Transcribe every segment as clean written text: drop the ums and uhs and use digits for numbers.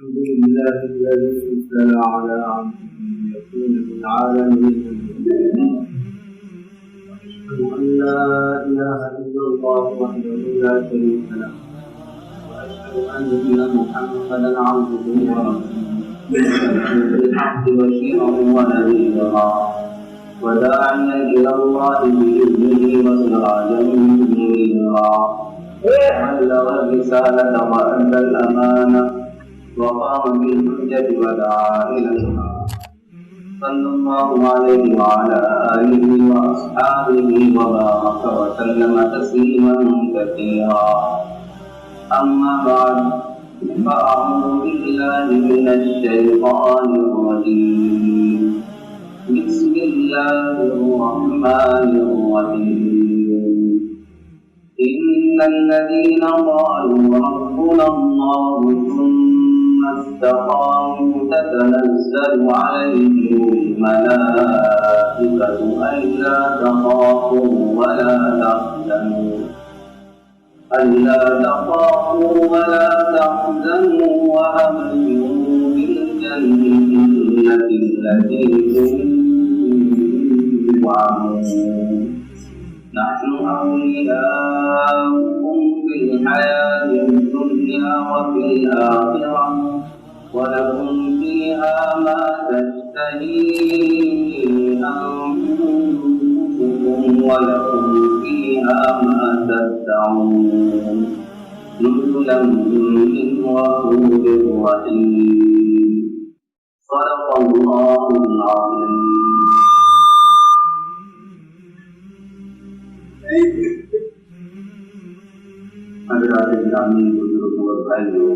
الحمد لله الذي انزل على عبده ليكون للعالمين نذيرا. واشهد ان لا اله الا الله وحده لا شريك له، واشهد ان محمدا عبده ورسوله بالحق بشيرا ونذيرا وداعيا الى الله باذنه وسراجا منيرا. بلغ الرسالة وأدى الأمانة وقام بالحجة ودعا إلى الحق، صلى الله عليه وعلى آله وأصحابه وبارك وسلم تسليما كثيرا. أما بعد، فأعوذ بالله من الشيطان الرجيم. بسم الله الرحمن الرحيم. إن الذين قالوا ربنا الله ثم استقاموا تتنزل عليهم الملائكة ألا تخافوا ولا تحزنوا وأبشروا بالجنة التي كنتم توعدون. نحن أولياؤكم في الحياة الدنيا وفي الآخرة، ولكم فيها ما تشتهي أنفسكم ولكم فيها ما تدعون، نزلا من غفور رحيم. صدق الله العظيم. حضرات گرامی بزرگوں اور بھائیوں،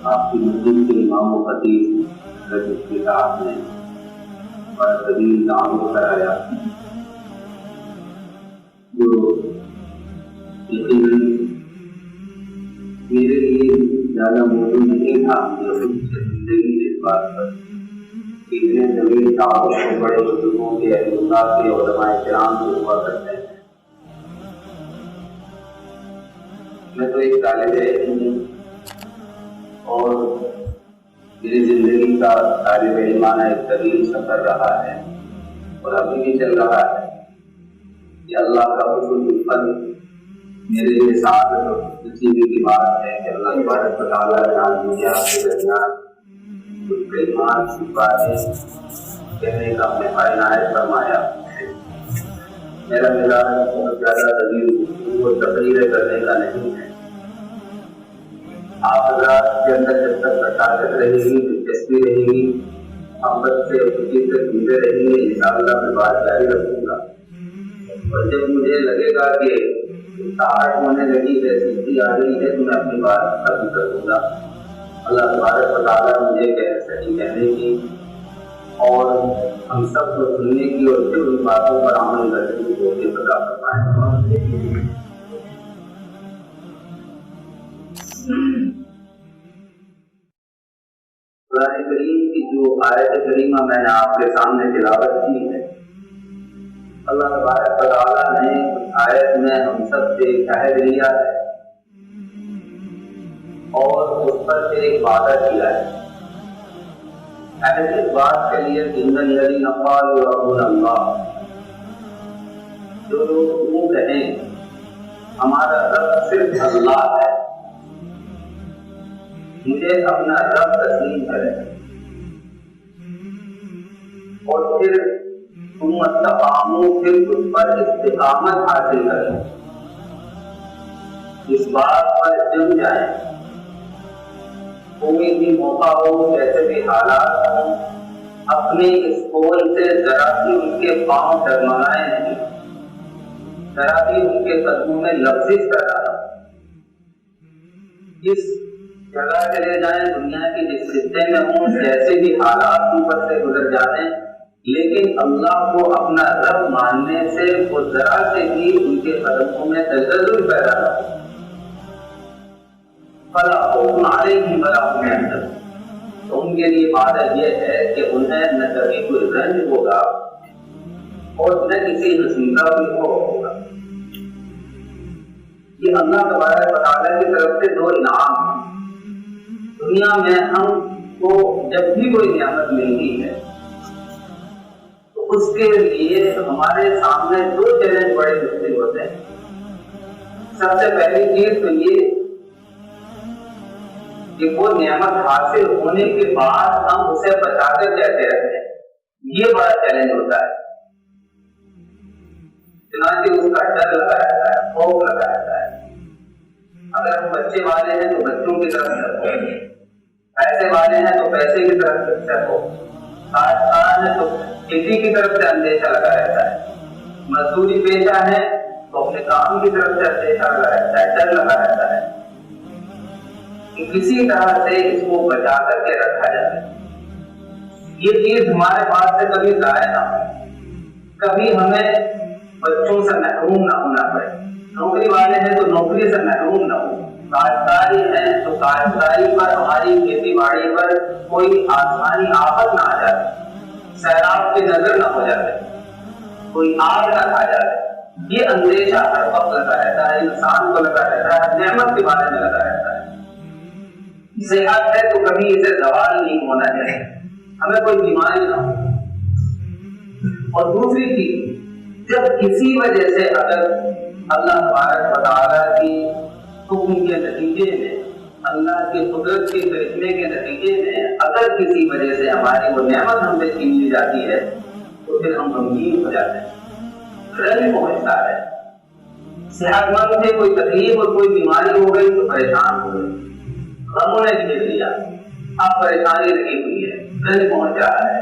آپ کی مسجد کے امام و خطیب حضرت کے صاحب نے بڑا طویل تعارف کرایا، جو یقیناً میرے لیے زیادہ موضوع نہیں تھا کہ زندگی اس بات پر اتنے طویل تعارف کو بڑے بزرگوں کے اللہ کے علماء کرام سے ہوا کرتے ہیں۔ میں تو ایک طالب علم ہوں اور میری زندگی کا طالب علمانہ ایک طویل سفر رہا ہے اور ابھی بھی چل رہا ہے کہ اللہ کا حسن فضل میرے لیے ساتھ نصیبی کی بات ہے کہ اللہ تبارک و تعالیٰ نے آج مجھے آپ کے درمیان کچھ کلمات کی باتیں کہنے کا اپنے عنایت فرمایا۔ میرا مزاج بہت زیادہ طویل کو تقریر کرنے کا نہیں ہے۔ آپ حضرات کے اندر جب تک طاقت رہے گی، دلچسپی رہے گی، محبت سے خوشی سے سنتے رہیں گے، انشاءاللہ میں بات جاری رکھوں گا۔ اور جب مجھے لگے گا کہ سہارٹ ہونے لگی ہے، سستی آ رہی ہے، تو میں اپنی بات ختم کر دوں گا۔ اللہ تبارک و تعالیٰ مجھے صحیح کہنے کی اور ہم سب کو سننے کی اور پھر ان باتوں پر عمل کرنے کی توفیق عطا فرمائے۔ قرآن کریم کی جو آیت کریمہ میں نے آپ کے سامنے تلاوت کی ہے، اللہ تبارک و تعالیٰ نے اس آیت میں ہم سب سے ایک عہد لیا ہے اور اس پر سے ایک وعدہ کیا ہے۔ عہد اس بات کے لیے ان الذین قالوا ربنا اللہ، جو لوگ وہ کہیں ہمارا رب صرف اللہ ہے، مجھے اپنا رب تسلیم کرے، اور پھر تم استقاموا، پھر اس پر استقامت حاصل کریں، اس بات پر جم جائیں، کوئی بھی موقع ہو، جیسے بھی حالات ہوں، اپنی اس قول سے ذرا بھی ان کے پاؤں ڈگمگائیں نہیں، ذرا بھی ان کے قدموں میں لفظ کرانا، جس جگہ چلے جائیں، دنیا کی جس خطے میں ہوں، جیسے بھی حالات اوپر سے گزر جانے، لیکن اللہ کو اپنا رب ماننے سے وہ ذرا سے بھی ان کے قدموں میں تزلزل پیدا نہ ہو۔ فلا خوف علیہم ولا هم يحزنون، تو ان کے لیے وعدہ یہ ہے کہ انہیں نہ کبھی کوئی رنج ہوگا اور نہ کسی مصیبت بھی ہوگا۔ یہ اللہ تبارک و تعالیٰ کی طرف سے 2 انعام ہیں۔ دنیا میں ہم کو جب بھی کوئی نعمت ملتی ہے تو اس کے لیے ہمارے سامنے 2 چیلنج بڑے مشکل ہوتے ہیں۔ سب سے پہلی چیز تو یہ کہ وہ نعمت حاصل ہونے کے بعد ہم اسے بچا کر کیسے رکھیں، یہ بڑا چیلنج ہوتا ہے۔ چنانچہ اس کا ڈر لگا رہتا ہے، خوف لگا رہتا ہے۔ اگر ہم بچے والے ہیں تو بچوں کی طرف سے رکھو، پیسے والے ہیں تو پیسے کی طرف سے رکھو، کاشتکار ہے تو کھیتی کی طرف سے اندیشہ لگا رہتا ہے، مزدوری پیشہ ہے تو اپنے کام کی طرف سے اندیشہ لگا رہتا ہے، ڈر لگا رہتا ہے کہ کسی طرح سے اس کو بچا کر کے رکھا جائے، یہ چیز ہمارے پاس سے کبھی ضائع نہ ہو، کبھی ہمیں بچوں سے محروم نہ ہونا پڑے۔ نوکری والے ہیں تو نوکری سے محروم نہ ہو، کاشتکاری ہیں تو کاشتکاری پر، ہماری کھیتی باڑی پر کوئی آسمانی آفت نہ آ جائے، سیلاب کی نظر نہ ہو جائے، کوئی آگ نہ کھا جائے، یہ اندیشہ ہر وقت لگا رہتا ہے، انسان کو لگا رہتا ہے، نعمت کے بارے میں لگا رہتا ہے۔ صحت ہے تو کبھی اسے زوال نہیں ہونا چاہیے، ہمیں کوئی بیماری نہ ہو۔ اور دوسری چیز، جب کسی وجہ سے اگر اللہ تبارک و تعالیٰ کی حکم کے نتیجے میں، اللہ کی قدرت کے کرشمے کے نتیجے میں اگر کسی وجہ سے ہماری وہ نعمت ہم سے چھین لی جاتی ہے تو پھر ہم غمگین ہو جاتے ہیں، رنج پہنچتا ہے۔ صحت مند سے کوئی تکلیف اور کوئی بیماری ہو گئی تو پریشان ہو گئی، غموں نے گھیر لیا، اب پریشانی لگی ہوئی ہے، رنج پہنچ رہا ہے۔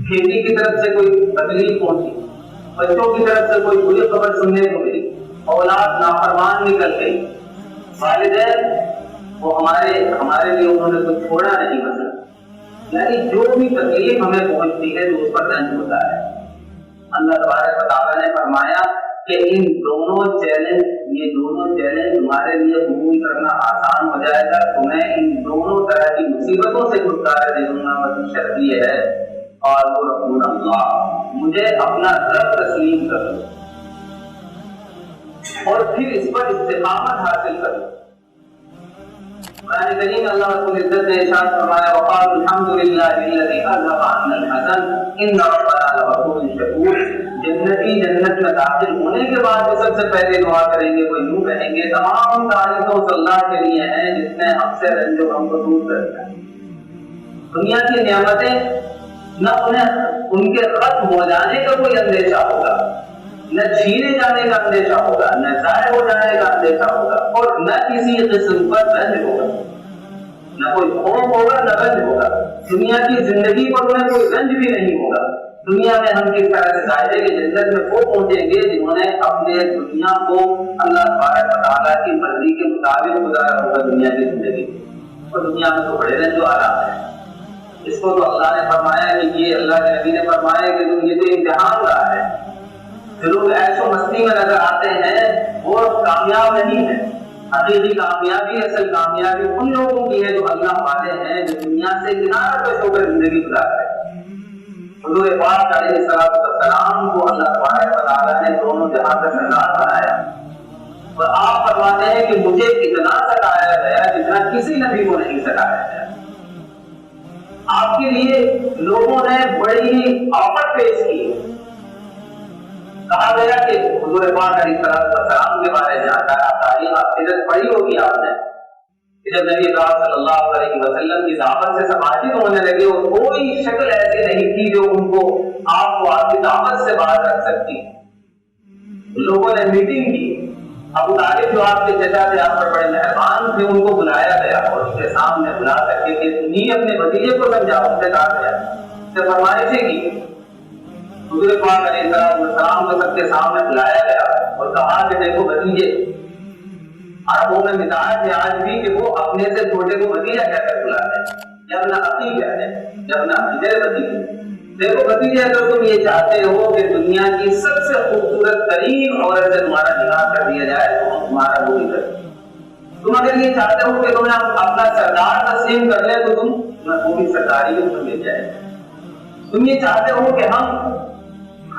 کھیتی کی طرف سے کوئی تکلیف پہنچی، بچوں کی طرف سے کوئی بری خبر سننے کو ملی، اولاد نافرمان نکل گئی، والدین وہ ہمارے لیے انہوں نے کچھ چھوڑا نہیں مثلا، یعنی جو بھی تکلیف ہمیں پہنچتی ہے تو اس پر رنج ہوتا ہے۔ اللہ تبارک و تعالیٰ نے فرمایا کہ ان دونوں چیلنج تمہارے لیے قبول کرنا آسان ہو جائے گا، تمہیں ان دونوں طرح کی مصیبتوں سے چھٹکارا دے دوں گا، مطلب شرط یہ ہے اور وہ رسول اللہ، مجھے اپنا رب تسلیم کرو اور پھر اس پر استقامت حاصل کرو۔ قرآن کریم اللہ رب العزت نے ارشاد فرمایا وقال الحمد للہ الذی اذهب عنا الحزن ان ربنا لغفور شکور۔ جنتی جنت میں داخل ہونے کے بعد جو سب سے پہلے دعا کریں گے وہ یوں کہیں گے تمام تعریفوں اللہ کے لیے ہیں جس نے ہم سے رنج و غم کو دور کر دیا۔ دنیا کی نعمتیں نہ ان کے ختم ہو جانے کا کوئی اندیشہ ہوگا، نہ چھینے جانے کا اندیشہ ہوگا، نہ ضائع ہو جانے کا اندیشہ ہوگا، اور نہ کسی قسم پر رنج ہوگا، نہ کوئی خوف ہوگا نہ رنج ہوگا۔ دنیا کی زندگی پر انہیں کوئی رنج بھی نہیں ہوگا۔ دنیا میں ہم کس طرح سے ظاہر ہے کہ جنت میں وہ پہنچیں گے جنہوں نے اپنے دنیا کو اللہ تبارک و تعالیٰ کی مرضی کے مطابق گزارا ہوگا دنیا کی زندگی، اور دنیا میں تو بڑے رنج و آرام ہے۔ اس کو تو اللہ نے فرمایا کہ یہ اللہ کے نبی نے فرمایا کہ یہ تو امتحان رہا ہے، جو لوگ عیش و مستی میں نظر آتے ہیں وہ کامیاب نہیں ہے۔ حقیقی کامیابی، اصل کامیابی ان لوگوں کی ہے جو اللہ والے ہیں، جو دنیا سے کنارہ پیش ہو کر زندگی گزارتے ہیں۔ حضور پاک علیہ السلام کو اللہ تبارک و تعالیٰ نے دونوں جہاں کا سردار بنایا، اور آپ فرماتے ہیں کہ مجھے اتنا ستایا گیا جتنا کسی نبی کو نہیں ستایا گیا۔ آپ کے لیے لوگوں نے بڑی ہی آفت پیش کی۔ کہا گیا کہ حضور پاک علیہ السلام کے بارے میں آتا ہے، تاریخ سیرت پڑھی ہوگی آپ نے، جب نبی پاک صلی اللہ علیہ وسلم کی دعوت سے سماجت ہونے لگے اور کوئی شکل ایسی نہیں تھی جو ان کو آپ کو آپ کی دعوت سے باہر رکھ سکتی۔ لوگوں نے میٹنگ کی، ابو طالب جو آپ کے چچا تھے، آپ پر بڑے مہربان تھے، ان کو بلایا گیا اور ان کے سامنے بلا کر کے تم اپنے بھتیجے کو سمجھاؤ، ان سے کہا گیا، سے فرمائشیں کی۔ حضور پاک علیہ السلام کو سب کے سامنے بلایا گیا اور کہا کہ دیکھو بھتیجے، عربوں میں مزاج ہے آج بھی کہ وہ اپنے سے چھوٹے کو بھتیجا کہہ کر بلاتے ہیں، جب نہ اپنی کہتے ہیں، جب نہ بھتیجے بھتیجے۔ دیکھو بھتیجے، اگر تم یہ چاہتے ہو کہ دنیا کی سب سے خوبصورت ترین عورت سے تمہارا نکاح کر دیا جائے تو ہم تمہارا وہ بھی کریں۔ تم اگر یہ چاہتے ہو کہ تمہیں اپنا سردار تسلیم کر لیں تو تم وہ بھی سرداری میں مل جائے۔ تم یہ چاہتے ہو کہ ہم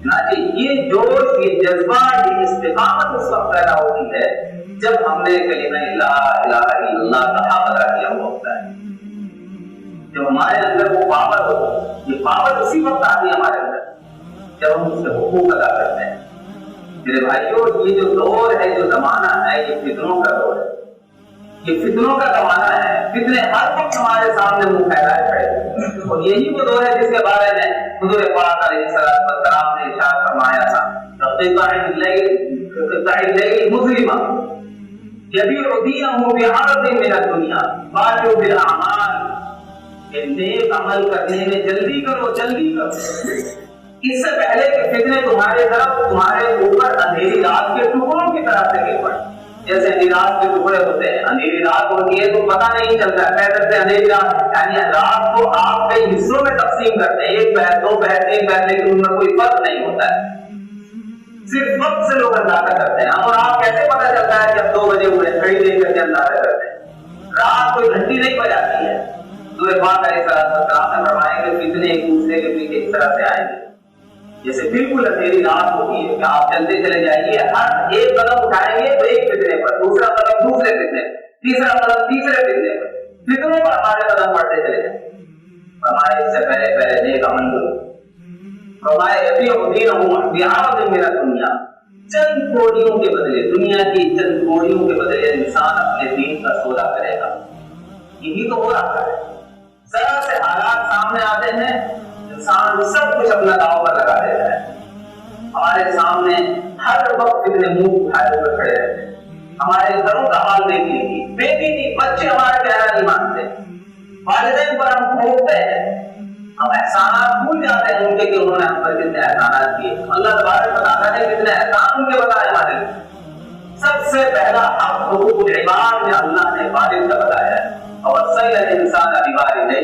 یہ جوش، یہ جذبہ، یہ استقامت اس وقت پیدا ہوتی ہے جب ہم نے کلمہ لا الہ الا اللہ کا ادا کیا ہوا ہوتا ہے، جب ہمارے اندر وہ پاور ہو. یہ پاور اسی وقت آتی ہے ہمارے اندر جب ہم اس کے حقوق ادا کرتے ہیں. میرے بھائیوں، یہ جو دور ہے، جو زمانہ ہے، یہ فتنوں کا دور ہے، یہ فتنوں کا زمانہ ہے. فتنے ہر وقت ہمارے سامنے منہ پھیلائے کھڑے، اور یہی وہ دور ہے جس کے بارے میں حضور پاک علیہ السلام نے ارشاد فرمایا تھا، قطع الليل مظلما يبيع دينه بعرض من الدنيا بادروا بالاعمال. کہ نیک عمل کرنے میں جلدی کرو، جلدی کرو، اس سے پہلے کہ فتنے تمہارے طرف، تمہارے اوپر اندھیری رات کے ٹکڑوں کی طرح سے گر پڑے. جیسے اندھیری رات کے ٹکڑے ہوتے ہیں، اندھیری رات ہوتی ہے تو پتہ نہیں چلتا ہے، پیدل سے اندھیری رات، یعنی رات کو آپ کئی حصوں میں تقسیم کرتے ہیں، ایک پہر، دو پہر، تین پہر، لیکن ان میں کوئی فرق نہیں ہوتا ہے، صرف وقت سے لوگ اندازہ کرتے ہیں. اور آپ کیسے پتہ چلتا ہے جب 2 بجے ہوئے، گھڑی دیکھ کر کے اندازہ کرتے ہیں. رات کوئی گھنٹی نہیں بجاتی ہے. سورہ پاک علیہ السلام نے فرمایا کہ فتنے ایک دوسرے کے پیچھے اس طرح سے آئیں گے جیسے بالکل اندھیری رات ہوتی ہے، کہ آپ چلتے چلے جائیے، ہر ایک قدم اٹھائیں گے تو ایک فتنے پر، دوسرا قدم دوسرے فتنے پر، تیسرا قدم تیسرے فتنے پر، فتنوں پر ہمارے قدم بڑھتے چلے جائیں. ہمارے اس سے پہلے نیک عمل کرو. فرمایا یبیع دینہ بعرض من الدنیا، چند کوڑیوں کے بدلے، دنیا کی چند کوڑیوں کے بدلے انسان اپنے دین کا سودا کرے گا. یہی تو ہو رہا ہے. ذرا سے حالات سامنے آتے ہیں، انسان سب کچھ اپنا داؤ پر لگا دیتا ہے. ہمارے سامنے ہر وقت اتنے منہ اٹھائے ہوئے کھڑے رہتے ہیں. ہمارے گھروں کا حال دیکھ لیجیے، بیٹی نہیں، بچے ہمارا کہنا نہیں مانتے، والدین پر ہم پھونکتے ہیں، ہم احسانات بھول جاتے ہیں ان کے کہ انہوں نے ہم پر کتنے احسانات کیے. اللہ تبارک و تعالیٰ نے کتنے احسان ان کے بتائے ہمارے. سب سے پہلا حق حقوق العباد میں اللہ نے والد کا بتایا ہے. اور انسان بوالدیہ،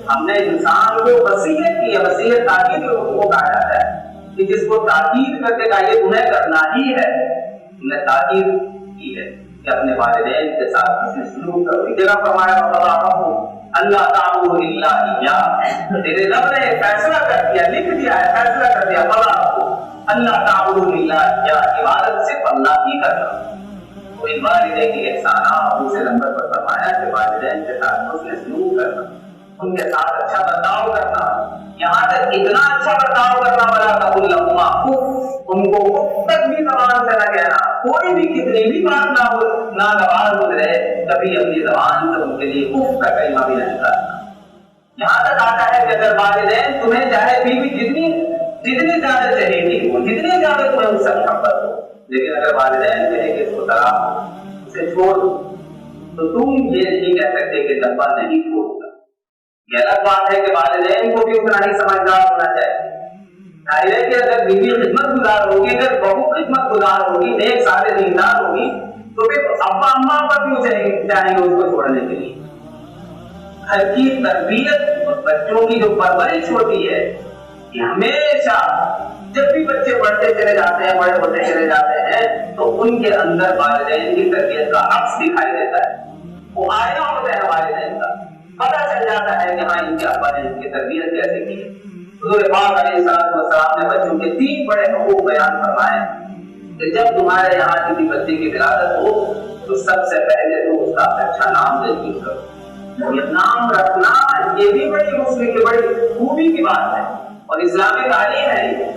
ہم نے انسان کو وصیت کی ہے. وصیت تاکید کو کہا جاتا ہے کہ جس کو تاکید کر کے کہا یہ تمہیں کرنا ہی ہے، تم نے تاکید کی ہے کہ اپنے والدین کے ساتھ کسی سلوک کرو. ایک جگہ فرمایا اللہ تعبدوا الا اياه، تیرے رب نے فیصلہ کر دیا، لکھ دیا ہے، فیصلہ کر دیا، اللہ تعبدوا الا اياه، عبادت صرف اللہ کی کرنا. کوئی والدین کے احسانات دوسرے نمبر پر فرمایا کہ والدین کے ساتھ حسن سلوک کرنا، ان کے ساتھ اچھا برتاؤ کرنا، یہاں تک اتنا اچھا برتاؤ کرنا ولا تقل لهما اف، ان کو اف تک بھی زبان سے نہ کہنا. کوئی بھی کتنی بھی بات نہ ہو، ناگوار گزرے، کبھی اپنی زبان سے ان کے لیے اف کا کلمہ بھی نہیں کرنا. یہاں تک آتا ہے کہ اگر والدین تمہیں چاہے بیوی جتنی زیادہ چہیتی ہو، جتنی زیادہ تمہیں ان سے محبت ہو، لیکن اگر والدین کہے کہ اس کو طلاق، اسے چھوڑ دو، تو تم یہ نہیں کہہ سکتے کہ دفعہ نہیں چھوڑوں گا. یہ الگ بات ہے کہ والدین کو بھی اتنا ہی سمجھدار ہونا چاہیے. ظاہر ہے کہ اگر بیوی خدمت گزار ہوگی، اگر بہو خدمت گزار ہوگی، نیک سادے دیندار ہوگی، تو پھر ابا اماں پر کیوں چاہیں گے اس کو چھوڑنے کے لیے. گھر کی تربیت اور بچوں کی جو پرورش ہوتی ہے، کہ ہمیشہ جب بھی بچے بڑھتے چلے جاتے ہیں، بڑے ہوتے چلے جاتے ہیں، تو ان کے اندر والدین کی تربیت کا عکس دکھائی دیتا ہے. وہ آئینہ ہوتا ہے والدین کا، پتہ چل جاتا ہے کہ ہاں ان کے ابا نے ان کی تربیت کیسے کی ہے. حضور پاک علیہ السلام نے بچوں کے 3 بڑے حقوق بیان فرمائے کہ جب تمہارے یہاں کسی بچے کی ولادت ہو تو سب سے پہلے تو اس کا اچھا نام تجویز کرو. یہ نام رکھنا یہ بھی بڑی مسلم کی بڑی خوبی کی بات ہے اور اسلامی تعلیم ہے.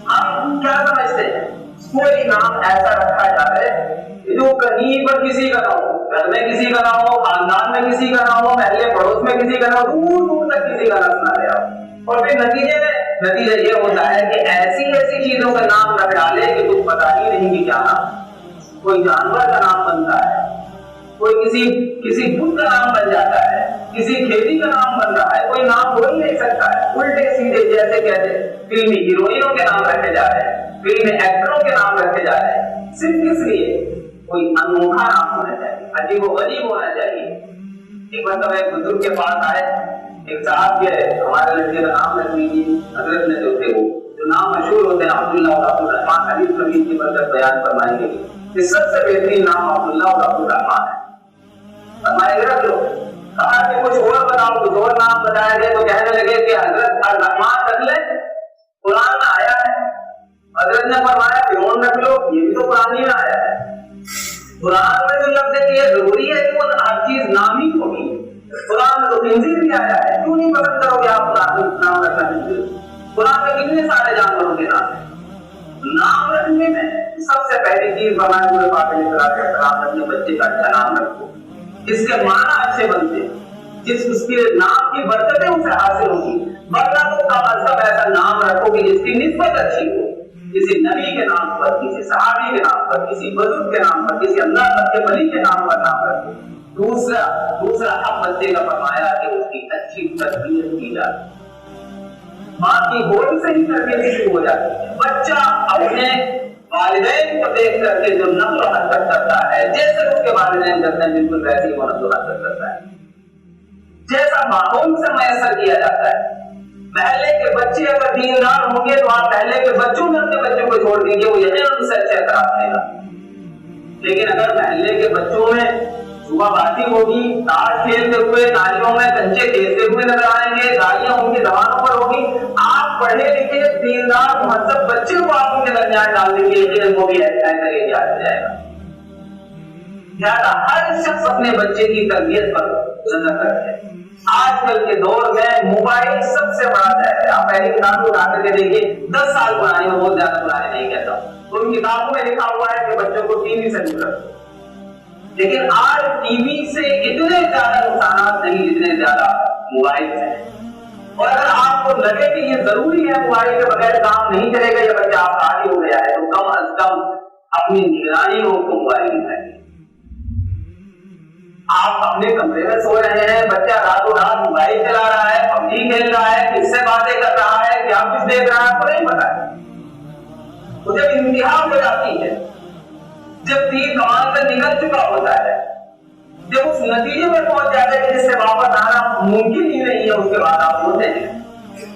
ہم کیا سمجھتے ہیں کوئی نام ایسا رکھا جائے جو کہیں پر کسی کا نہ ہو، گھر میں کسی کا نہ ہو، خاندان میں کسی کا نہ ہو، محلے پڑوس میں کسی کا نہ ہو، دور دور تک کسی کا نہ سنا گیا ہو. اور پھر نتیجہ یہ ہوتا ہے کہ ایسی چیزوں کا نام رکھ ڈالے کہ کچھ پتا ہی نہیں کہ کیا نام. کوئی جانور کا نام بنتا ہے، کوئی کسی بت کا نام بن جاتا ہے، کسی کھیتی کا نام بن رہا ہے، کوئی نام ہو ہی نہیں سکتا ہے. الٹے سیدھے جیسے کہتے فلمی ہیروئنوں کے نام رکھے جا رہے ہیں، فلمی ایکٹروں کے نام رکھے جا رہے ہیں، صرف کس لیے؟ کوئی انوکھا نام ہونا چاہیے، عجیب و غریب ہونا چاہیے. ایک مرتبہ ایک بزرگ کے پاس آئے، ایک صاحب کے ہمارے لڑکے کا نام رکھ لیجیے. حضرت نے جو تھے وہ جو نام مشہور ہوتے ہیں عبداللہ اور عبدالرحمان، حدیث نبی کی برکت بیان فرمائیں گے کہ سب سے بہترین نام عبداللہ اور عبدالرحمان ہے. فرمائے گے رکھ لو. کہا کہ کچھ اور بتاؤ، کچھ اور نام بتایا گئے تو کہنے لگے کہ حضرت الرحمان رکھ لیں، قرآن میں آیا ہے حضرت نے فرمایا فرعون رکھ لو، یہ بھی تو قرآن میں آیا ہے۔ قرآن میں جو لفظ ہے یہ ضروری ہے کہ وہ ہر چیز نامی ہوگی، قرآن میں تو خنزیر بھی آیا ہے، کیوں نہیں پسند کرو گے آپ قرآن میں نام رکھنا خنزیر؟ قرآن میں کتنے سارے جانوروں کے نام رکھنے میں سب سے پہلی چیز فرمایا حضور پاک علیہ السلام نے اپنے بچے کا اچھا نام رکھو، جس کے معنی اچھے بنتے، جس اس کے نام کی برکتیں اسے حاصل ہوگی، ورنہ تو کم از کم ایسا نام رکھو کہ جس کی نسبت اچھی ہو، کسی نبی کے نام پر، کسی صحابی کے نام پر، کسی بزرگ کے نام پر، کسی اللہ کے ولی کے نام پر نام رکھو۔ دوسرا حق بچے کا فرمایا کہ اس کی اچھی تربیت کی جائے، ماں کی گود سے ہی تربیت شروع ہو جاتی ہے۔ بچہ اپنے والدین کو دیکھ کر کے جو نقل و حرکت کرتا ہے، جیسے اس کے والدین کرتے ہیں بالکل ویسے ہی وہ نقل و حرکت کرتا ہے، جیسا ماحول سے میسر کیا جاتا ہے۔ محلے کے بچے اگر دیندار ہوں گے تو آپ محلے کے بچوں میں اپنے بچوں کو چھوڑ دیجیے، وہ یقیناً ان سے اچھا اثرات دے گا۔ لیکن اگر محلے کے بچوں میں صبح بازی ہوگی، تاش کھیلتے ہوئے، نالیوں میں کنچے کھیلتے ہوئے نظر آئیں گے، گالیاں ان کی زبانوں پر ہوگی، آپ پڑھے لکھے دیندار مہذب بچے کو آپ ان کے درمیان ڈال دیں گے، یقیناً وہ بھی ایسا کرے گا جائے گا۔ لہٰذا ہر شخص اپنے بچے کی تربیت پر نظر رکھے۔ آج کل کے دور میں موبائل سب سے بڑا ہے۔ آپ پہلی کتاب کو اٹھا کر کے دیکھیے، 10 سال پرانی ہو، بہت زیادہ پرانی نہیں کہتا ہوں، ان کتابوں میں لکھا ہوا ہے کہ بچوں کو ٹی وی سے دور رکھو، لیکن آج ٹی وی سے اتنے زیادہ نقصانات نہیں جتنے زیادہ موبائل سے ہیں۔ اور اگر آپ کو لگے کہ یہ ضروری ہے، موبائل کے بغیر کام نہیں چلے گا، یا بچہ آپ کا ہو گیا ہے، تو کم از کم اپنی نگرانی ہو تو موبائل دکھائیے۔ آپ اپنے کمرے میں سو رہے ہیں، بچہ راتوں رات موبائل چلا رہا ہے، پب جی کھیل رہا ہے، کس سے باتیں کر رہا ہے، کیا کچھ دیکھ رہا ہے، آپ کو نہیں پتا ہے۔ تو جب انتہا ہو جاتی ہے، جب تیر کمان سے نکل چکا ہوتا ہے، جب اس نتیجے میں پہنچ جاتے ہیں کہ جس سے واپس آنا ممکن ہی نہیں ہے، اس کے بعد آپ ہوتے ہیں۔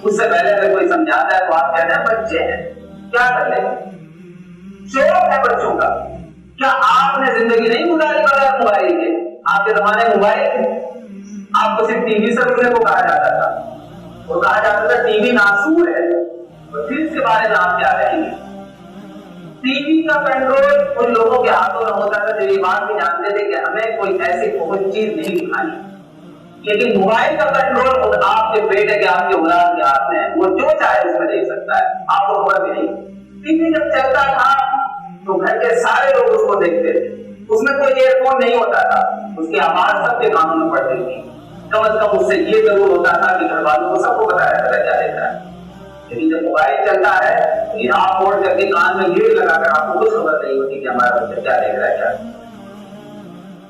اس سے پہلے اگر کوئی سمجھاتا ہے تو آپ کہتے ہیں بچے ہیں، کیا کر لیں گے؟ شوق ہے بچوں کا۔ کیا آپ نے زندگی نہیں گزاری بغیر موبائل کے؟ آپ کے زمانے موبائل تھے، آپ کو صرف ٹی وی سے رکنے کو کہا جاتا تھا، وہ کہا جاتا تھا ٹی وی ناسور ہے، اور پھر اس کے بارے میں آپ کیا کہیں گے؟ ٹی وی کا کنٹرول ان لوگوں کے ہاتھوں میں ہوتا تھا جو یہ بات بھی جانتے تھے کہ ہمیں کوئی ایسی بہت چیز نہیں دکھانی، لیکن موبائل کا کنٹرول خود آپ کے بیٹے کے، آپ کے اولاد کے ہاتھ میں ہے، وہ جو چاہے اس میں دیکھ سکتا ہے، آپ کو خبر بھی نہیں۔ ٹی وی جب چلتا تھا تو گھر کے سارے لوگ اس کو دیکھتے تھے، اس میں کوئی ایئر فون نہیں ہوتا تھا، اس کی آواز سب کے کانوں میں پڑتی تھی، کم از کم اس سے یہ ضرور ہوتا تھا کہ گھر والوں کو سب کو بتایا جاتا ہے کیا دیکھ رہا ہے۔ لیکن جب موبائل چلتا ہے، یہ آپ موڑ کر کے کان میں لیڈ لگا کر آپ کو کچھ خبر نہیں ہوتی کہ ہمارا بچہ کیا دیکھ رہا ہے کیا،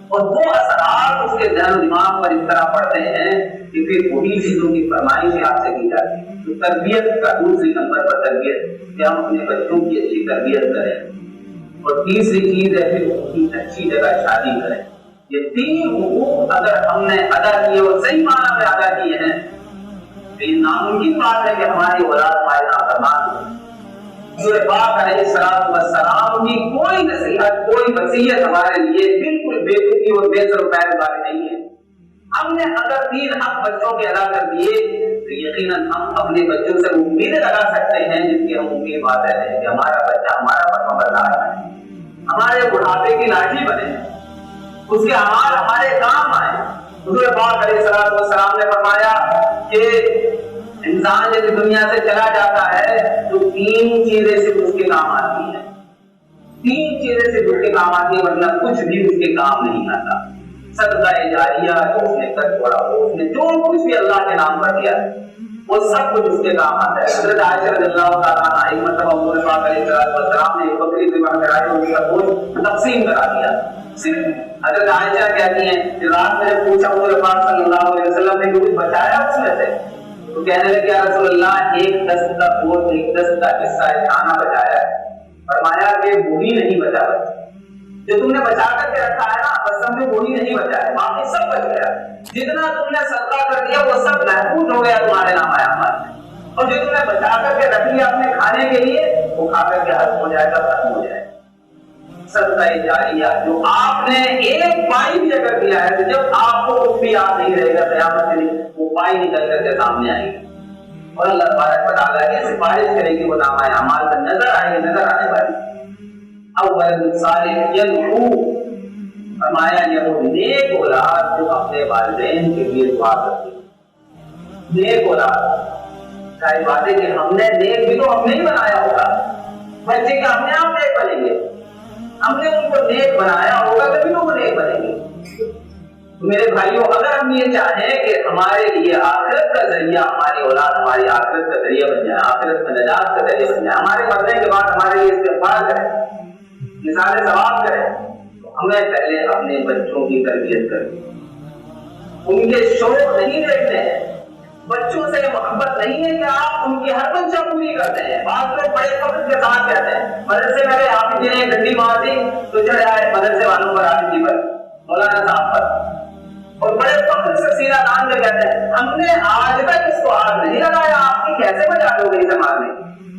اور وہ اثرات اس کے ذہن و دماغ پر اس طرح پڑتے ہیں کہ پھر وہی چیزوں کی فرمائش آپ سے کی جاتی ہے۔ تو تربیت کا دوسری نمبر پر تربیت کہ ہم اپنے بچوں کی اچھی تربیت کریں، اور تیسری چیز ہے پھر ان کی اچھی جگہ شادی کریں۔ یہ 3 حقوق اگر ہم نے ادا کیے اور صحیح معنی میں ادا کیے ہیں تو یہ ناممکن بات ہے کہ ہماری اولاد ہمارے نافرمان ہو۔ حضور پاک علیہ السلام کی کوئی نصیحت، کوئی وصیت ہمارے لیے بالکل بے تکی اور بے سر و پیر والی نہیں ہے۔ ہم نے اگر 3 حق بچوں کے ادا کر دیے تو یقیناً ہم اپنے بچوں سے امید لگا سکتے ہیں، جس کی ہم امید بات ہے کہ ہمارا بچہ ہمارا فرمانبردار ہے، ہمارے بڑھاپے کی لاٹھی بنے، اس کے اعمال ہمارے کام آئے۔ حضور پاک علیہ السلام نے فرمایا کہ انسان جب دنیا سے چلا جاتا ہے تو 3 چیزیں صرف اس کے کام آتی ہیں، 3 چیزیں صرف اس کے کام آتی ہیں، ورنہ کچھ بھی اس کے کام نہیں آتا۔ صدقہ جاریہ جو اس نے کر چھوڑا ہو، اس نے جو کچھ بھی اللہ کے نام پر دیا وہ سب کچھ اس کے کام آتا ہے۔ حضرت عائشہ رضی اللہ تعالیٰ عنہا ایک مرتبہ حضور پاک علیہ السلام نے ایک بکری ذبح کرائی اور اس کا گوشت تقسیم کرا دیا۔ صرف حضرت عائشہ کہتی ہیں کہ رات میں نے پوچھا حضور پاک صلی اللہ علیہ وسلم نے کچھ بچایا اس میں سے؟ تو کہنے لگے یا رسول اللہ 1 دست کا گوشت، 1 دست کا حصہ کھانا بچایا ہے۔ فرمایا کہ وہی نہیں بچا، جو تم نے بچا کر کے رکھا ہے نا، بس سمجھو وہی نہیں بچا ہے، باقی سب بچ گیا۔ جتنا تم نے صدقہ کر دیا وہ سب محفوظ ہو گیا تمہارے نام اعمال میں، اور جو تم نے بچا کر کے رکھ لیا اپنے کھانے کے لیے وہ کھا کر کے ختم ہو جائے گا، ختم ہو جائے گا۔ صدقہ جاریہ جو آپ نے 1 پائی بھی اگر دیا ہے تو جب آپ کو کچھ بھی یاد نہیں رہے گا قیامت کے دن وہ پائی نکل کر کے سامنے آئے گی، اور اللہ تبارک و تعالیٰ کی سفارش کرے گی وہ نامہ اعمال پر نظر آئے گی، نظر آنے والی۔ اب ولد صالح یدعو، فرمایا یہ وہ نیک اولاد جو اپنے والدین کے لیے دعا کرتی ہے۔ نیک اولاد، شاید بات ہے کہ ہم نے نیک بھی تو ہم نے ہی بنایا ہوگا، بچے کیا اپنے آپ نیک بنیں گے؟ ہم نے ان کو نیک بنایا ہوگا تبھی تو وہ نیک بنیں گے۔ میرے بھائیوں، اگر ہم یہ چاہیں کہ ہمارے لیے آخرت کا ذریعہ ہماری اولاد ہماری آخرت کا ذریعہ بن جائے، آخرت میں نجات کا ذریعہ بن جائے، ہمارے مرنے کے بعد ہمارے لیے استغفار کرے، مثال ثواب کرے، تو ہمیں پہلے اپنے بچوں کی تربیت کرنی، ان کے شوق نہیں دیکھتے ہیں، بچوں سے محبت نہیں ہے کہ آپ ان کی ہر منشا پوری کرتے ہیں۔ بعض لوگ بڑے فخر کے ساتھ کہتے ہیں مدرسے میں حافظ جی نے گھنٹی مار دی تو چڑھ آئے مدرسے والوں پر، حافظ جی پر، مولانا صاحب پر، اور بڑے فخر سے سینہ تان کے کہتے ہیں ہم نے آج تک اس کو آگ نہیں لگایا، آپ کی کیسے مجال ہو گئی سماج میں؟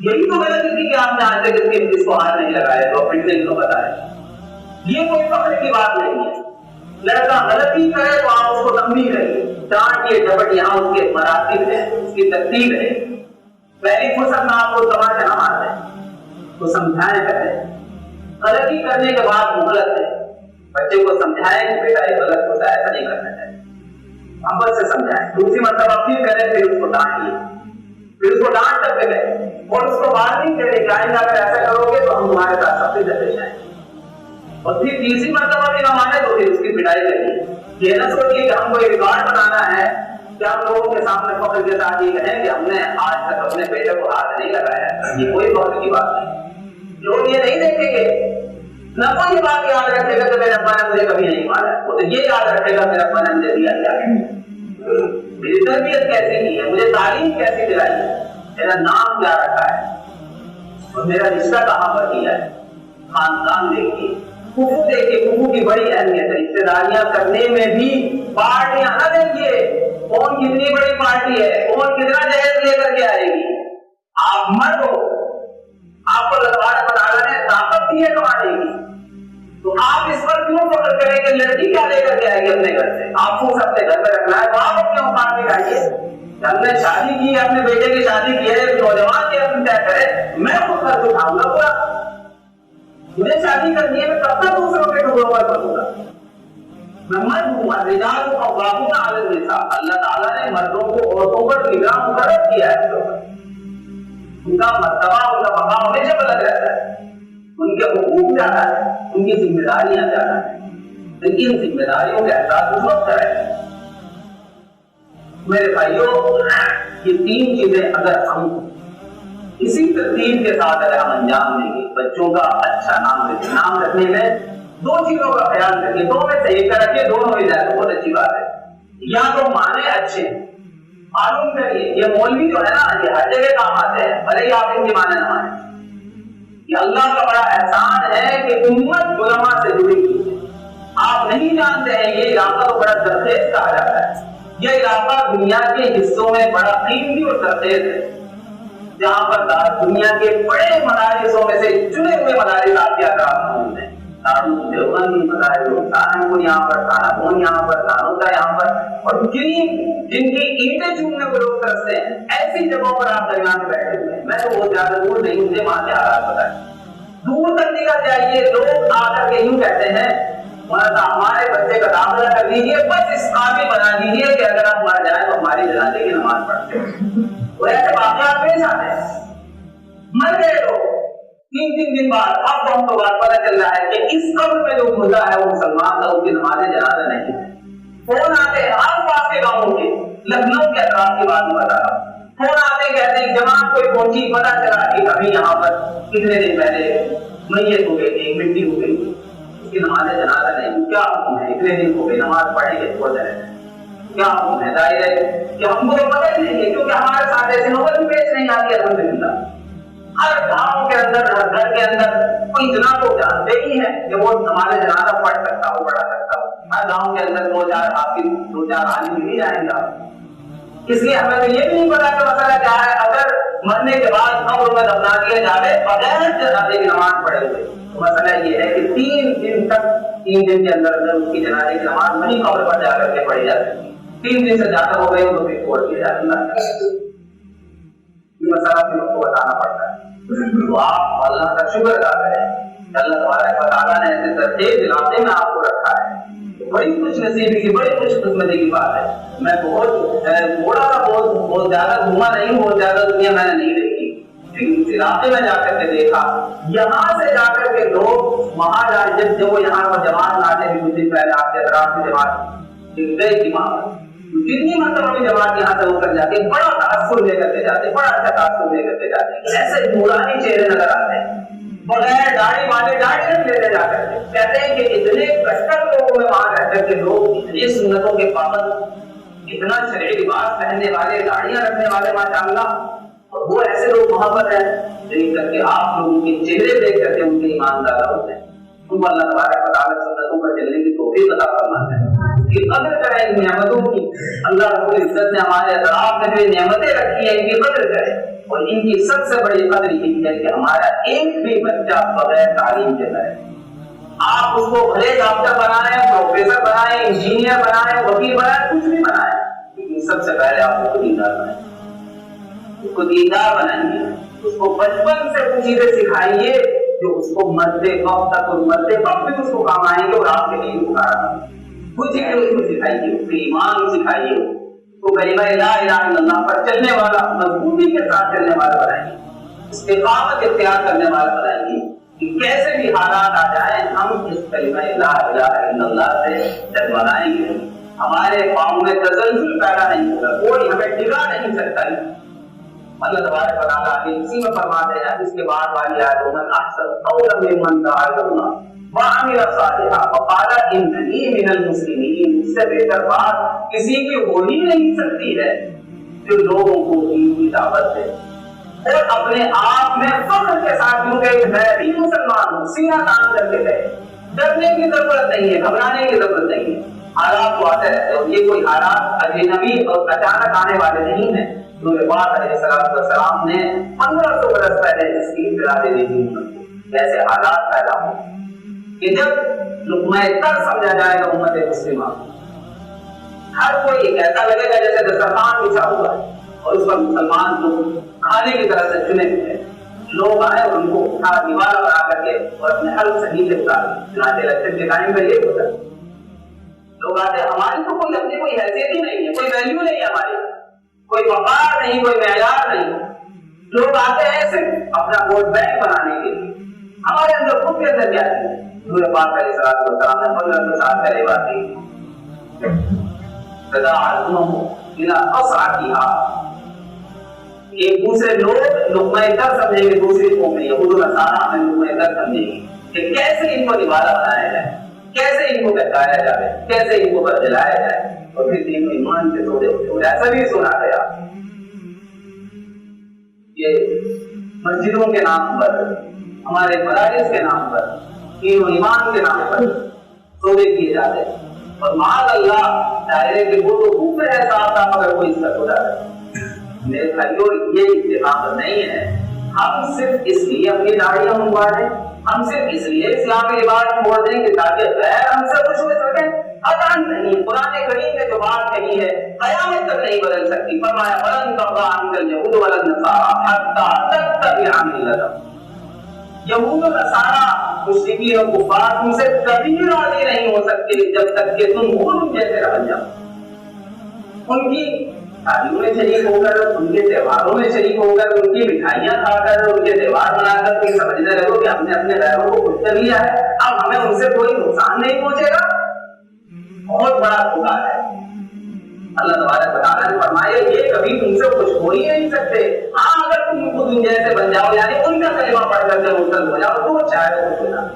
یہی تو غلطی تھی کہ آپ نے آج تک اس کو آگ نہیں لگایا، تو پھر کو بتائیں۔ یہ کوئی فخر کی بات نہیں ہے۔ لڑکا غلطی کرے تو آپ اس کو تنبیہ کریے، ڈانٹیے ڈپٹ، یہاں اس کے مراتب ہیں، اس کی ترتیب ہے۔ پہلی فرصت میں آپ کو تماشا نہ مار دیں، تو سمجھائیں پہلے، غلطی کرنے کے بعد مہلت ہے، بچے کو سمجھائیں کہ بیٹا یہ غلط ہوتا ہے، ایسا نہیں کرنا چاہیے، محبت سے سمجھائیں۔ دوسری مرتبہ پھر کریں، پھر اس کو ڈانٹیے، پھر اس کو ڈانٹ کر کے گئے اور اس کو وارننگ کرے کہ آئندہ اگر ایسا کرو گے تو ہم تمہارے ساتھ سب سے پیش آئیں گے، اور پھر تیسری مرتبہ بھی نہ مانے تو پھر اس کی پٹائی کریے۔ یہ نہ سوچیے کہ ہم کو ایک ریکارڈ بنانا ہے کہ ہم لوگوں کے سامنے فخر کے ساتھ یہ کہیں کہ ہم نے آج تک اپنے بیٹے کو ہاتھ نہیں لگایا، یہ کوئی فخر کی بات نہیں۔ لوگ یہ نہیں دیکھیں گے، نہ کوئی یہ بات یاد رکھے گا کہ میرے ابا نے مجھے کبھی نہیں مارا، وہ تو یہ یاد رکھے گا میرے ابا نے مجھے دیا کیا ہے، میری تربیت کیسی کی ہے، مجھے تعلیم کیسی دلائی ہے، میرا نام کیا رکھا ہے، اور میرا رشتہ کہاں پر کیا ہے۔ خاندان دیکھیے، پھوپھو دیکھیے، پھوپھو کی بڑی اہمیت ہے، رشتے داریاں کرنے میں بھی پارٹیاں نہ دیکھیے کون کتنی بڑی پارٹی ہے، کون کتنا جہیز لے کر کے آئے گی۔ آپ مرد ہو، آپ کو اللہ تبارک و تعالیٰ نے طاقت دی ہے کمانے کی، تو آپ اس پر کیوں فخر کریں کہ لڑکی کیا لے کر کے آئے گی اپنے گھر سے؟ آپ کو اپنے گھر میں رکھنا ہے تو آپ اپنے اوقات میں کھائیے۔ ہم نے شادی کی، اپنے بیٹے کی شادی کی ہے، نوجوان کی اپنی طے کرے، میں خود خرچ اٹھاؤں گا پورا، مجھے شادی کرنی ہے، میں کب تک دوسروں کے ٹکڑوں پر کروں گا؟ میں مرد ہوں، الرجال قوامون علی النساء، اللہ تعالیٰ نے مردوں کو عورتوں پر نگراں مقرر کیا ہے، ان کا مرتبہ، ان کا مقام ہمیشہ الگ رہتا ہے، ان کے حقوق زیادہ ہے، ان کی ذمہ داریاں زیادہ ہیں، لیکن ذمہ داریوں کے احساس اس وقت کریں۔ میرے بھائیوں، یہ تین چیزیں اگر ہم اسی ترتیب کے ساتھ اگر ہم انجام دیں گے، بچوں کا اچھا نام رکھنے میں دو چیزوں کا خیال رکھیے، دو میں سے ایک کا رکھیے، دونوں ہو جائے تو بہت اچھی بات ہے۔ یا تو مانے اچھے، معلوم کریے، یہ مولوی جو ہے نا، یہ ہر جگہ کام آتے ہیں، بھلے ہی آپ ان کی مانے نہ مانے، یہ اللہ کا بڑا احسان ہے کہ امت علماء سے جڑی ہوئی ہے۔ آپ نہیں جانتے ہیں یہ علاقہ تو بڑا سرخیز کہا جاتا ہے، یہ علاقہ دنیا کے حصوں میں بڑا قیمتی اور سرخیز ہے، جہاں پر دنیا کے بڑے مدارسوں میں سے چنے ہوئے مدارس آپ کے اطراف موجود ہیں، دارالعلوم دیوبند، مدارس سہارنپور یہاں پر، سہارنپور یہاں پر، نانوتہ یہاں پر، اور جن کی اینٹیں چومنے کو لوگ ترستے ہیں، ایسی جگہوں پر آپ درمیان میں بیٹھے ہوئے ہیں۔ میں تو بہت زیادہ دور نہیں، مجھے وہاں کے حالات پتہ ہے، دور تک نکل جائیے، لوگ آ کر کے یوں کہتے ہیں مولانا ہمارے بچے کا داخلہ کر دیجیے، بس اس قابل بنا دیجیے کہ اگر آپ مر جائیں تو ہماری جنازے کی نماز پڑھتے ہیں۔ اور ایسے واقعات پیش آتے ہیں، مر گئے لوگ، 3 دن بعد اب تو ہم کو بات پتہ چل رہا ہے کہ اس قبر میں جو مردہ ہے وہ مسلمان تھا، اس کی نماز جنازہ نہیں ہے۔ فون آتے ہیں آس پاس کے گاؤں کے، لکھنؤ کے اطراف کی بات بتا رہا ہوں، فون آتے کہتے ہیں جماعت کوئی پہنچی، پتہ چلا کہ کبھی یہاں پر کتنے دن پہلے میت ہو گئی تھی، مٹی ہو گئی تھی، اس کی نماز جنازہ نہیں۔ کیا حکم ہے؟ اتنے دن ہو گئے، نماز پڑھیں گے چھوڑ دیں، کیا حکم ہے؟ ظاہر ہے کہ ہم کو پتہ ہی نہیں ہے، کیونکہ ہمارے ساتھ ایسی نوبت بھی پیش نہیں آتی الحمدللہ۔ ہر گاؤں کے اندر، ہر گھر کے اندر کوئی اتنا تو جانتے ہی ہے کہ وہ ہمارے جنازہ پڑھ سکتا ہو، پڑھا سکتا ہو۔ ہر گاؤں کے اندر 2-4 حافظ، 2-4 عالم بھی جائیں گا، اس لیے ہمیں تو یہ بھی نہیں پتا کہ مسئلہ کیا ہے۔ اگر مرنے کے بعد قبر میں دفنا دیا جائے بغیر جنازے کی نماز پڑھے ہوئے، تو مسئلہ یہ ہے کہ 3 دن تک، 3 دن کے اندر اس کی جنازے کی نماز وہیں قبر پر جا کر کے پڑھی جا سکتی ہے۔ 3 دن سے زیادہ ہو گئے تو پھر چھوڑ دیا جاتا ہے۔ یہ مسئلہ پھر آپ کو بتانا پڑتا ہے. تو آپ اللہ کا شکر ادا کریں، اللہ تبارک و تعالیٰ نے ایسے ترتیب علاقے میں آپ کو رکھا ہے. بڑی خوش نصیبی کی، بڑی خوش قسمتی کی بات ہے. میں بہت زیادہ گھوما نہیں، بہت زیادہ دنیا میں نے نہیں دیکھی، لیکن اس علاقے میں جا کر کے دیکھا. یہاں سے جا کر کے لوگ وہاں جب وہ یہاں پر جماعت لاتے ہیں کچھ دن پہلے آپ کے اطراف میں جماعت کتنی مرتبہ بھی جماعت یہاں سے ہو کر جاتے، بڑا تاثر لے کر کے جاتے، بڑا اچھا تاثر لے کر کے جاتے. ایسے نورانی چہرے نظر آتے ہیں، بغیر داڑھی والے داڑھی رکھ لیتے جا کر کے. کہتے ہیں کہ اتنے کشتر لوگوں میں وہاں رہ کر کے لوگ اتنی سنتوں کے پابند، اتنا شرعی لباس پہننے والے، داڑیاں رکھنے والے، ماشاءاللہ. اور وہ ایسے لوگ وہاں پر ہیں دیکھ کر کے آپ لوگوں کے چہرے دیکھ کر کے ان کے ایمان زیادہ ہوتے ہیں. تم اللہ تبارک و تعالیٰ سنتوں پر چلنے کی توفیق عطا فرماتے ہیں کہ قدر کریں ان نعمتوں کی. اللہ رب العزت نے ہمارے اطراف میں جو نعمتیں رکھی ہیں ان کی قدر کریں. اور ان کی سب سے بڑی قدر یہ ہے کہ ہمارا ایک بھی بچہ بغیر تعلیم کے رہے. آپ اس کو بھلے ڈاکٹر بنائیں، پروفیسر بنائیں، انجینئر بنائیں، وکیل بنائیں، کچھ بھی بنائیں، لیکن سب سے پہلے آپ کو دیندار بنائیں. اس کو دیندار بنائیے، اس کو بچپن سے کچھ چیزیں سکھائیے جو اس کو مرتے وقت تک اور مرتے وقت بھی اس کو کام آئیں گے اور آپ کے لیے پکارا. کچھ چیزیں اس کو سکھائیے، اس کے ایمان سکھائیے، کو کلمہ لا الہ الا اللہ پر چلنے والا، مضبوطی کے ساتھ چلنے والا بنائیے، استقامت اختیار کرنے والا بنائیے کہ کیسے بھی حالات آ جائیں ہم اس کلمہ لا الہ الا اللہ سے ڈگمگائیں گے. ہمارے پاؤں میں تزلزل پیدا نہیں ہوگا، کوئی ہمیں ڈگا نہیں سکتا. اللہ تبارک و تعالیٰ اسی میں فرماتے ہیں اس کے بعد والی آیت میں احسن قولا ممن دعا الی اللہ وعمل صالحا وقال اننی من المسلمین. اس سے بہتر بات کسی کی ہو ہی نہیں سکتی ہے جو لوگوں کو دین کی دعوت دے اور اپنے آپ میں فخر کے ساتھ یوں کہ میں بھی مسلمان ہوں، سینہ تان کر کے گئے. ڈرنے کی ضرورت نہیں ہے، گھبرانے کی ضرورت نہیں ہے. حالات تو آتے رہتے ہیں، یہ کوئی حالات اجنبی اور اچانک آنے والے نہیں ہیں. نور پاک علیہ السلام نے 1500 برس پہلے اس کی اطلاع دے دی تھی. ایسے حالات پیدا ہوں کہ جب لقمہ تر سمجھا جائے گا امت مسلمہ، ہر کوئی ایک ایسا لگے گا جیسے دسترخوان بچھا ہوا ہے اور اس پر مسلمان لوگ کھانے کی طرح سے چنے ہوئے ہیں. لوگ آئے اور ان کو اٹھا دیوار بنا کر کے اور اپنے حلق صحیح سے اتارے. چنانچہ الیکشن کے ٹائم میں یہ ہوتا ہے، لوگ آتے ہماری تو کوئی اپنی کوئی حیثیت ہی نہیں ہے، کوئی ویلیو نہیں ہے ہماری، کوئی وقار نہیں، کوئی معیار نہیں. لوگ آتے ہیں صرف اپنا ووٹ بینک بنانے کے لیے. ہمارے اندر خود کے اندر کیا ہے؟ نور پاک علیہ السلام نے 1500 سال پہلے بات کی ایک دوسرے لوگ لقمہ تر سمجھیں گے، دوسری قومیں یہود و نصارہ ہمیں لقمہ تر سمجھیں گے کہ کیسے ان کو نوالا بنایا جائے، کیسے ان کو بہتایا جائے، کیسے ان کو بدلایا جائے. اور پھر دین میں ایمان سے توڑے ہوئے ایسا بھی سنا گیا کہ مسجدوں کے نام پر، ہمارے مدارس کے نام پر، دین و ایمان کے نام پر سودے کیے جاتے ہیں. اور معاذ اللہ دائرے کے وہ تو خوب ہے صاحب صاحب اگر کوئی اس کا ہو جاتا ہے. میرے بھائیوں یہ اتفاق نہیں ہے. ہم صرف اس لیے اپنی داڑیاں منگوا دیں، ہم صرف اس لیے اسلامی لباس چھوڑ دیں کہ تاکہ غیر ہم سے خوش ہو سکیں. اذان نہیں، قرآن کریم نے جو بات کہی ہے قیامت تک نہیں بدل سکتی. فرمایا ولن ترضى عنك اليهود ولا النصارى حتى تتبع ملتهم. یہود و نصارہ مشرکین و کفار تم سے کبھی راضی نہیں ہو سکتے جب تک کہ تم ان جیسے رہ جاؤ. ان کی شادیوں میں شریک ہو کر، ان کے تہواروں میں شریک ہو کر، ان کی مٹھائیاں کھا کر، ان کے تہوار منا کر تم سمجھنے لگو کہ ہم نے اپنے غیروں کو خوش کر لیا ہے، اب ہمیں ان سے کوئی نقصان نہیں پہنچے گا. بہت بڑا دھوکہ ہے. اللہ تبارک و تعالیٰ نے فرمایا یہ کبھی تم سے خوش ہو ہی نہیں سکتے. ہاں اگر تم خود ان جیسے بن جاؤ، یعنی ان کا کلمہ پڑھ کر کے مسلم ہو جاؤ تو چاہے خوش ہو جاؤ،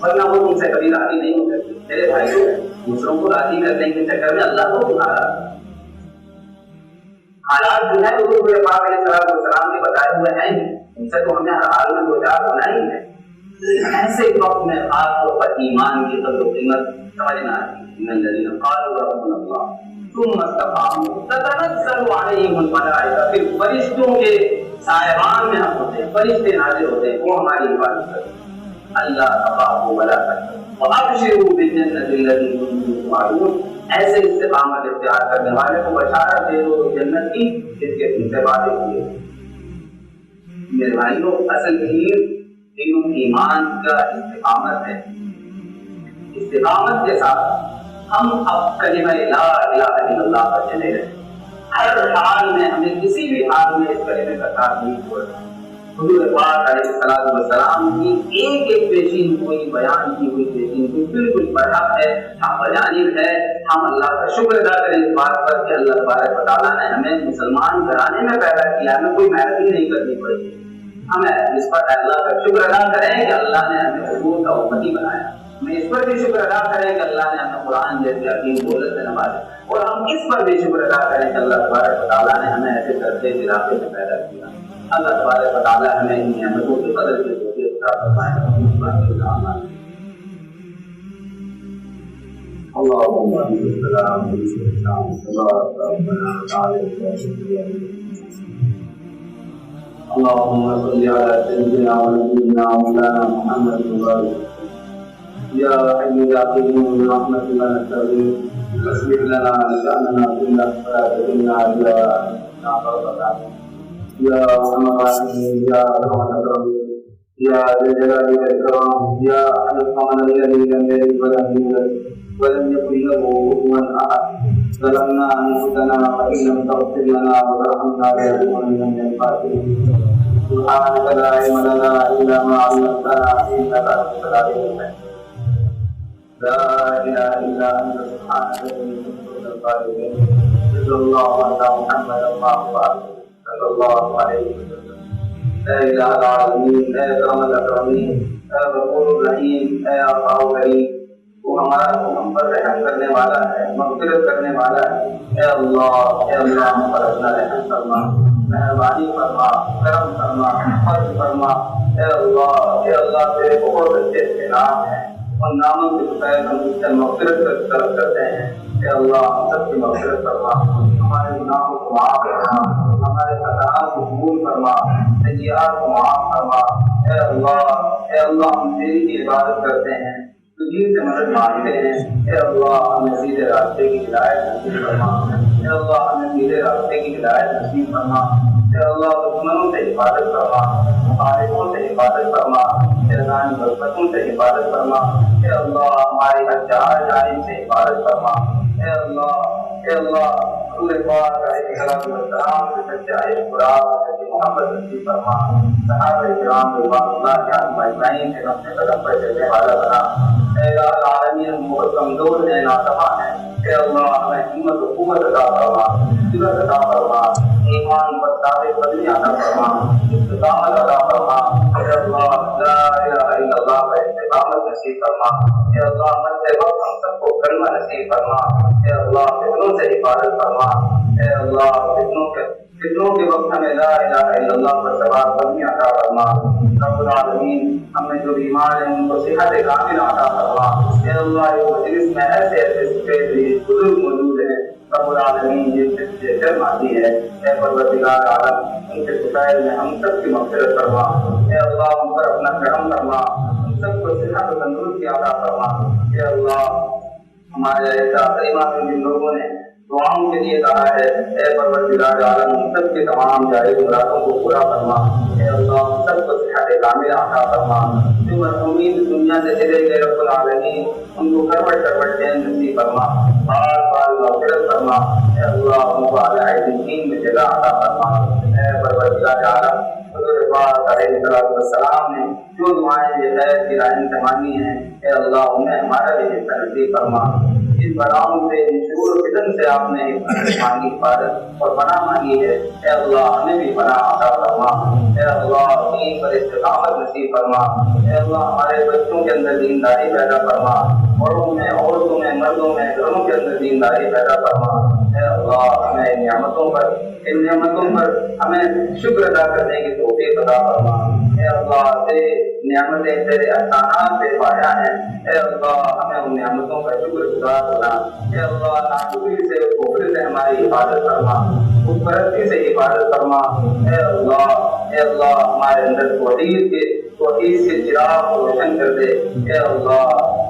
ورنہ وہ تم سے کبھی راضی نہیں ہو سکتے. میرے بھائیوں، دوسروں کو راضی کرنے کے چکر میں اللہ کو بھلا حالات جو ہے وہ پورے پاک علیہ السلام کے بتائے ہوئے ہیں، ان سے تو ہمیں ہر حال میں دو چار ہونا ہی ہے. ایسے وقت میں خاص طور پر ایمان کی قدر و قیمت سمجھنا ہے. ان الذين قالوا ربنا الله ثم استقاموا تتنزل عليهم الملائكة. پھر فرشتوں کے سائبان میں ہم ہوتے ہیں، فرشتے نازل ہوتے ہیں، وہ ہماری حفاظت کرتے ہیں. اللہ تخافوا ولا تحزنوا وابشروا بالجنة التي كنتم توعدون. ایسے استقامت اختیار کرنے والے کو بشارت دے دو جنت کی جس کے پیچھے وعدے کیے۔ میرے بھائیوں، اصل دین و ایمان کا استقامت ہے۔ استقامت کے ساتھ ہم اب کلمہ لا الہ الا اللہ پر چلے گئے۔ ہر حال میں ہمیں کسی بھی حال میں اس کلمے کا ساتھ نہیں چھوڑنا۔ حضور پاک علیہ الصلوۃ والسلام کی ایک ایک پیشین کوئی بیان کی ہوئی پیشین کو بالکل برحق ہے، ہم بجانب ہے۔ ہم اللہ کا شکر ادا کریں اس بات پر کہ اللہ تبارک و تعالیٰ نے ہمیں مسلمان گھرانے میں پیدا کیا، ہمیں کوئی محنت ہی نہیں کرنی پڑی۔ ہمیں اس پر اللہ کا شکر ادا کریں کہ اللہ نے ہمیں حضور کا امتی بنایا۔ ہمیں اس پر بھی شکر ادا کریں کہ اللہ نے ہمیں قرآن جیسے عظیم دولت سے نوازا، اور ہم اس پر بھی شکر ادا کریں کہ اللہ تبارک و تعالیٰ نے ہمیں ایسے درجے علاقے میں پیدا کیا۔ اللہ تبارک و تعالیٰ ہمیں ان نعمتوں کی قدر کی توفیق عطا فرمائے۔ اللهم صل على سيدنا ونبينا مولانا محمد يا حي يا قيوم برحمتك نستغيث اصلح لنا شأننا كله ولا تكلنا إلى أنفسنا طرفة عين يا أرحم الراحمين يا أكرم الأكرمين يا ذا الجلال والإكرام يا أحد الصمد الذي لم يلد ولم يولد ولم يكن له كفوا أحد ظلمنا أنفسنا وإن لم تغفر لنا وترحمنا لنكونن من الخاسرين سبحانك لا علم لنا إلا ما علمتنا إنك أنت العليم الحكيم لا إله إلا أنت سبحانك إني كنت من الظالمين صلى الله على محمد صلى الله عليه وسلم اے الہ العالمین، اے اکرم الاکرمین، اے غفور الرحیم، اے عفو کریم، تو ہمارا ہم پر رحم کرنے والا ہے، مغفرت کرنے والا ہے۔ اے اللہ ہم پر اپنا رحم فرما، مہربانی فرما، کرم فرما، فضل فرما۔ اے اللہ تیرے بہت اچھے اچھے نام ہیں، ان ناموں کے بغیر ہم اس سے مغفرت طلب کرتے ہیں۔ اے اللہ ہم سب کی مغفرت فرما، ہمارے گناہوں کو معاف کرنا، ہمارے خطاات کو قبول فرما، سیئات کو معاف فرما۔ اے اللہ ہم تیری کی عبادت کرتے ہیں، تجھی سے مدد مانگتے ہیں۔ اے اللہ ہمیں سیدھے راستے کی ہدایت نصیب فرما، اے اللہ ہمیں سیدھے راستے کی ہدایت نصیب فرما۔ اے اللہ دشمنوں سے حفاظت فرما، مخالفوں سے حفاظت فرما، شیطانی وسوسوں سے حفاظت فرما۔ اے اللہ ہماری ہر جانب سے حفاظت فرما۔ اے اللہ حضور پاک علیہ السلام سے سچائی خوراک محبت نصیب فرما۔ صحابہ کرام رضوان اللہ علیہم اجمعین کے نقش قدم پر چلنے والا بنا۔ اے الہ العالمین، ہم بہت کمزور ہیں، ناتواں ہیں۔ اے اللہ ہمیں ہمت و قوت عطا فرما، جرأت عطا فرما، ایمان پر ثابت قدمی عطا فرما، استقامت عطا فرما۔ اے اللہ لا الہ الا اللہ پر استقامت نصیب فرما۔ اے اللہ مرتے وقت ہم سب کو کلمہ نصیب فرما۔ اے اللہ فتنوں سے حفاظت فرما۔ اے اللہ فتنوں کے وقت ہمیں لا الہ الا اللہ پر ثبات قدمی عطا فرما۔ رب العالمین، ہمیں جو بیمار ہیں ان کو صحت کامل عطا فرما۔ اے اللہ اس مجلس میں ایسے بزرگ موجود ہیں، رب العالمین جن سے شرم آتی ہے، اے پروردگار عالم ان کے فضائل میں ہم سب کی مغفرت فرما۔ اے اللہ ہم پر اپنا کرم فرما، ہم سب کو صحت و تندرستی عطا فرما۔ اے اللہ ہمارے ایسا کریمہ میں جن لوگوں نے دعاؤں کے لیے کہا ہے، اے پروردگار عالم ان سب کے تمام جائز مرادوں کو پورا فرما۔ اے اللہ ہم سب کو صحت کامل عطا فرما۔ جو مرحومین دنیا سے چلے گئے رب العالمین ان کو کروٹ کروٹ چین نصیب فرما، بار بار مغفرت فرما۔ اے اللہ ان کو اعلی دین میں جگہ عطا فرما۔ اے پروردگار عالم حضور پاک علیہ السلام نے جو دعائیں یہ خیر کی رائن تمانی ہیں، اے اللہ انہیں ہمارا بھی حصہ نصیب فرما۔ اس بلاؤں سے شرور و فتن سے آپ نے مانگی حفاظت اور پناہ مانگی ہے، اے اللہ ہمیں بھی پناہ عطا فرما۔ اے اللہ دین پر استقامت نصیب فرما۔ اے اللہ ہمارے بچوں کے اندر دینداری پیدا فرما، بڑوں میں، عورتوں میں، مردوں میں، گھروں کے اندر دینداری پیدا فرما۔ اے اللہ ہمیں ان نعمتوں پر ہمیں شکر ادا کرنے کی توفیق عطا فرما۔ اے اللہ تیرے نعمتیں تیرے احسانات سے پایا ہیں، اے اللہ ہمیں ان نعمتوں کا شکر گزار ہونا۔ اے اللہ ناشکری سے، کفر سے ہماری حفاظت فرما، خود پرستی سے حفاظت فرما۔ اے اللہ ہمارے اندر توحید کے چراغ کو روشن کر دے۔ اے اللہ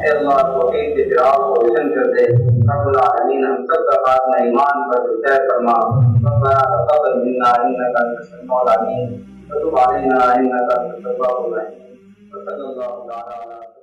اے اللہ توحید کے چراغ کو روشن کر دے. رب العالمین ہم سب کا خاتمہ ایمان پر طے فرما. ربنا تقبل منا انک انت السمیع العلیم وتب علینا انک انت التواب الرحیم. صلی اللہ تعالی علیہ